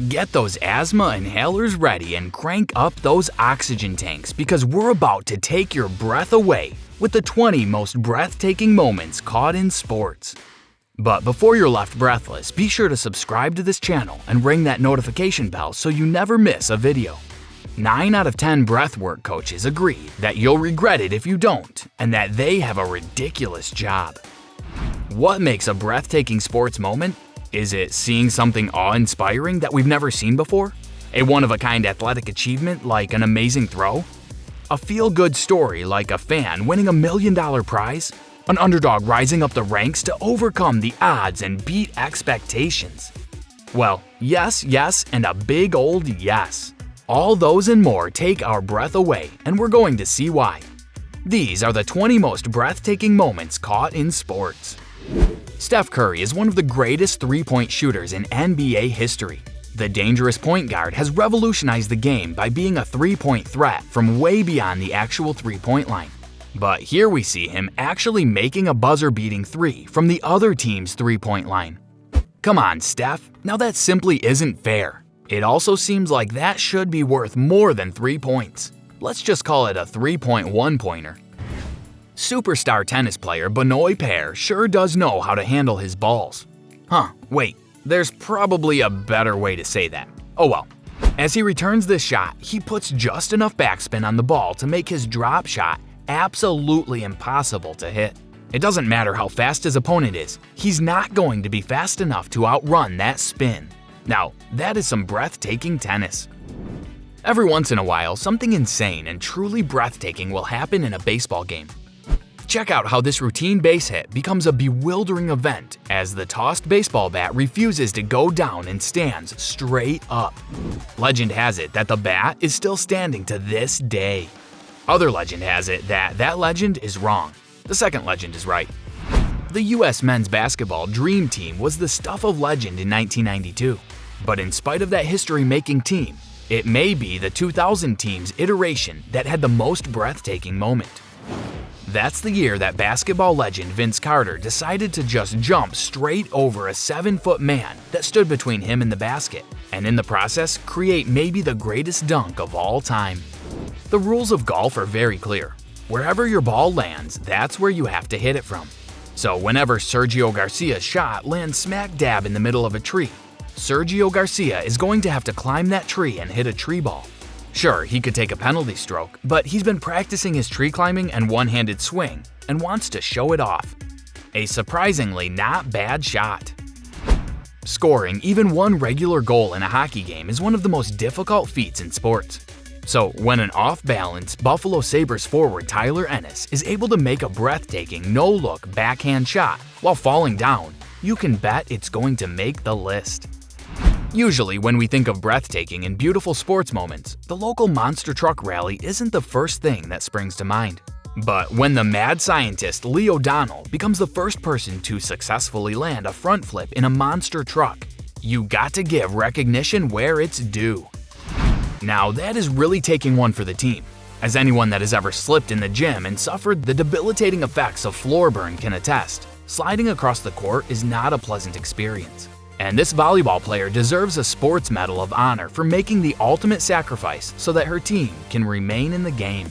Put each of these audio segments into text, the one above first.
Get those asthma inhalers ready and crank up those oxygen tanks because we're about to take your breath away with the 20 most breathtaking moments caught in sports. But before you're left breathless, be sure to subscribe to this channel and ring that notification bell so you never miss a video. 9 out of 10 breathwork coaches agree that you'll regret it if you don't, and that they have a ridiculous job. What makes a breathtaking sports moment? Is it seeing something awe-inspiring that we've never seen before? A one-of-a-kind athletic achievement like an amazing throw? A feel-good story like a fan winning $1 million prize? An underdog rising up the ranks to overcome the odds and beat expectations? Well, yes, and a big old yes. All those and more take our breath away, and we're going to see why. These are the 20 most breathtaking moments caught in sports. Steph Curry is one of the greatest three-point shooters in NBA history. The dangerous point guard has revolutionized the game by being a three-point threat from way beyond the actual three-point line. But here we see him actually making a buzzer-beating three from the other team's three-point line. Come on, Steph, now that simply isn't fair. It also seems like that should be worth more than 3 points. Let's just call it a 3.1-pointer. Superstar tennis player Benoit Paire sure does know how to handle his balls. Wait, there's probably a better way to say that. Oh well. As he returns this shot, he puts just enough backspin on the ball to make his drop shot absolutely impossible to hit. It doesn't matter how fast his opponent is, he's not going to be fast enough to outrun that spin. Now, that is some breathtaking tennis. Every once in a while, something insane and truly breathtaking will happen in a baseball game. Check out how this routine base hit becomes a bewildering event as the tossed baseball bat refuses to go down and stands straight up. Legend has it that the bat is still standing to this day. Other legend has it that that legend is wrong. The second legend is right. The US men's basketball dream team was the stuff of legend in 1992. But in spite of that history-making team, it may be the 2000 team's iteration that had the most breathtaking moment. That's the year that basketball legend Vince Carter decided to just jump straight over a 7-foot man that stood between him and the basket, and in the process create maybe the greatest dunk of all time. The rules of golf are very clear. Wherever your ball lands, that's where you have to hit it from. So whenever Sergio Garcia's shot lands smack dab in the middle of a tree, Sergio Garcia is going to have to climb that tree and hit a tree ball. Sure, he could take a penalty stroke, but he's been practicing his tree climbing and one-handed swing and wants to show it off. A surprisingly not bad shot. Scoring even one regular goal in a hockey game is one of the most difficult feats in sports. So when an off-balance Buffalo Sabres forward Tyler Ennis is able to make a breathtaking no-look backhand shot while falling down, you can bet it's going to make the list. Usually when we think of breathtaking and beautiful sports moments, the local monster truck rally isn't the first thing that springs to mind. But when the mad scientist Lee O'Donnell becomes the first person to successfully land a front flip in a monster truck, you got to give recognition where it's due. Now that is really taking one for the team, as anyone that has ever slipped in the gym and suffered the debilitating effects of floor burn can attest. Sliding across the court is not a pleasant experience. And this volleyball player deserves a sports medal of honor for making the ultimate sacrifice so that her team can remain in the game.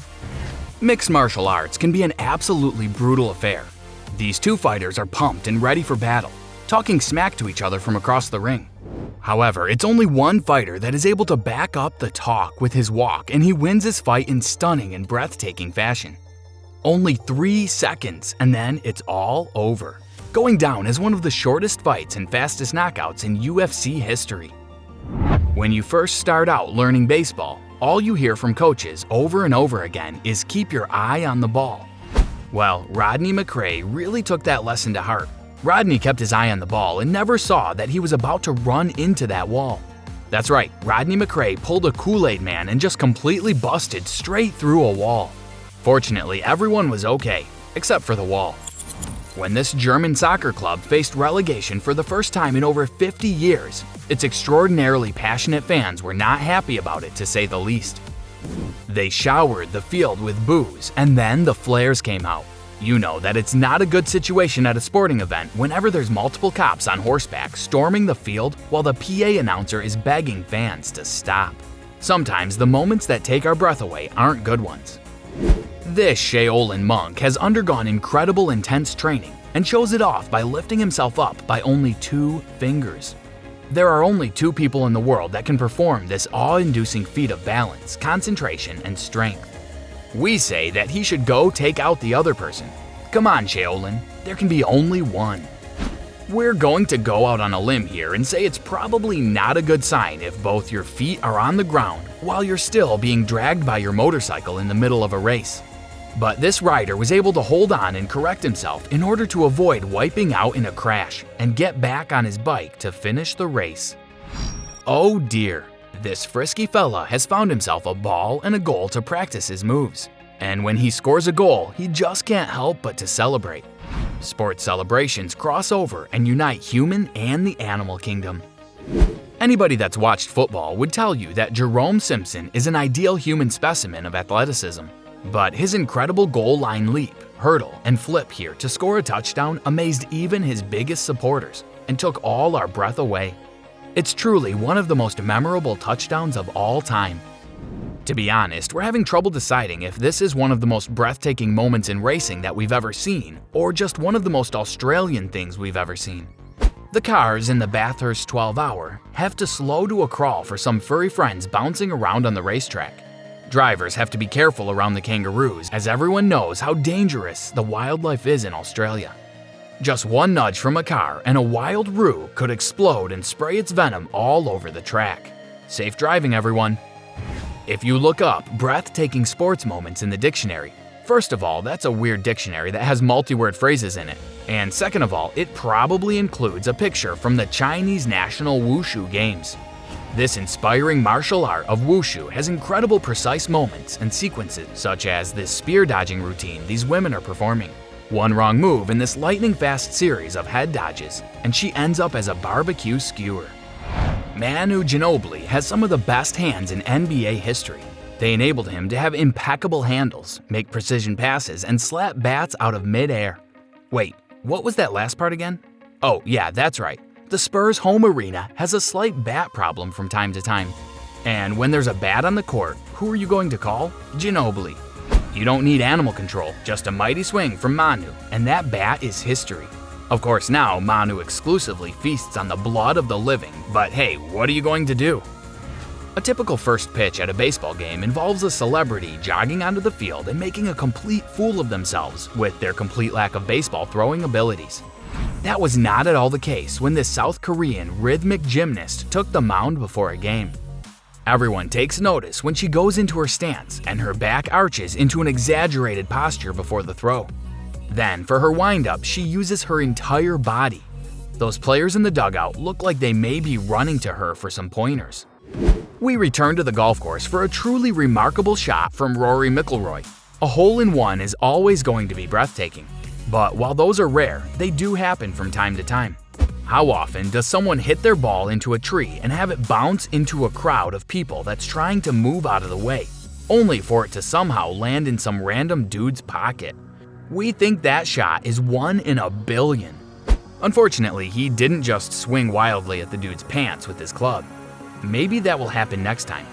Mixed martial arts can be an absolutely brutal affair. These two fighters are pumped and ready for battle, talking smack to each other from across the ring. However, it's only one fighter that is able to back up the talk with his walk, and he wins his fight in stunning and breathtaking fashion. Only 3 seconds, and then it's all over, going down as one of the shortest fights and fastest knockouts in UFC history. When you first start out learning baseball, all you hear from coaches over and over again is keep your eye on the ball. Well, Rodney McRae really took that lesson to heart. Rodney kept his eye on the ball and never saw that he was about to run into that wall. That's right, Rodney McRae pulled a Kool-Aid man and just completely busted straight through a wall. Fortunately, everyone was okay, except for the wall. When this German soccer club faced relegation for the first time in over 50 years, its extraordinarily passionate fans were not happy about it, to say the least. They showered the field with boos, and then the flares came out. You know that it's not a good situation at a sporting event whenever there's multiple cops on horseback storming the field while the PA announcer is begging fans to stop. Sometimes the moments that take our breath away aren't good ones. This Shaolin monk has undergone incredible intense training and shows it off by lifting himself up by only 2 fingers. There are only 2 people in the world that can perform this awe-inducing feat of balance, concentration, and strength. We say that he should go take out the other person. Come on, Shaolin, there can be only one. We're going to go out on a limb here and say it's probably not a good sign if both your feet are on the ground while you're still being dragged by your motorcycle in the middle of a race. But this rider was able to hold on and correct himself in order to avoid wiping out in a crash and get back on his bike to finish the race. Oh dear. This frisky fella has found himself a ball and a goal to practice his moves. And when he scores a goal, he just can't help but to celebrate. Sports celebrations cross over and unite human and the animal kingdom. Anybody that's watched football would tell you that Jerome Simpson is an ideal human specimen of athleticism. But his incredible goal line leap, hurdle, and flip here to score a touchdown amazed even his biggest supporters and took all our breath away. It's truly one of the most memorable touchdowns of all time. To be honest, we're having trouble deciding if this is one of the most breathtaking moments in racing that we've ever seen, or just one of the most Australian things we've ever seen. The cars in the Bathurst 12 Hour have to slow to a crawl for some furry friends bouncing around on the racetrack. Drivers have to be careful around the kangaroos, as everyone knows how dangerous the wildlife is in Australia. Just one nudge from a car and a wild roo could explode and spray its venom all over the track. Safe driving, everyone. If you look up breathtaking sports moments in the dictionary, first of all, that's a weird dictionary that has multi-word phrases in it. And second of all, it probably includes a picture from the Chinese National Wushu Games. This inspiring martial art of Wushu has incredible precise moments and sequences, such as this spear dodging routine these women are performing. One wrong move in this lightning-fast series of head dodges, and she ends up as a barbecue skewer. Manu Ginobili has some of the best hands in NBA history. They enabled him to have impeccable handles, make precision passes, and slap bats out of mid-air. Wait, what was that last part again? Oh, yeah, that's right. The Spurs' home arena has a slight bat problem from time to time. And when there's a bat on the court, who are you going to call? Ginobili. You don't need animal control, just a mighty swing from Manu, and that bat is history. Of course, now Manu exclusively feasts on the blood of the living, but hey, what are you going to do? A typical first pitch at a baseball game involves a celebrity jogging onto the field and making a complete fool of themselves with their complete lack of baseball throwing abilities. That was not at all the case when this South Korean rhythmic gymnast took the mound before a game. Everyone takes notice when she goes into her stance and her back arches into an exaggerated posture before the throw. Then, for her windup, she uses her entire body. Those players in the dugout look like they may be running to her for some pointers. We return to the golf course for a truly remarkable shot from Rory McIlroy. A hole-in-one is always going to be breathtaking. But while those are rare, they do happen from time to time. How often does someone hit their ball into a tree and have it bounce into a crowd of people that's trying to move out of the way, only for it to somehow land in some random dude's pocket? We think that shot is 1 in a billion. Unfortunately, he didn't just swing wildly at the dude's pants with his club. Maybe that will happen next time.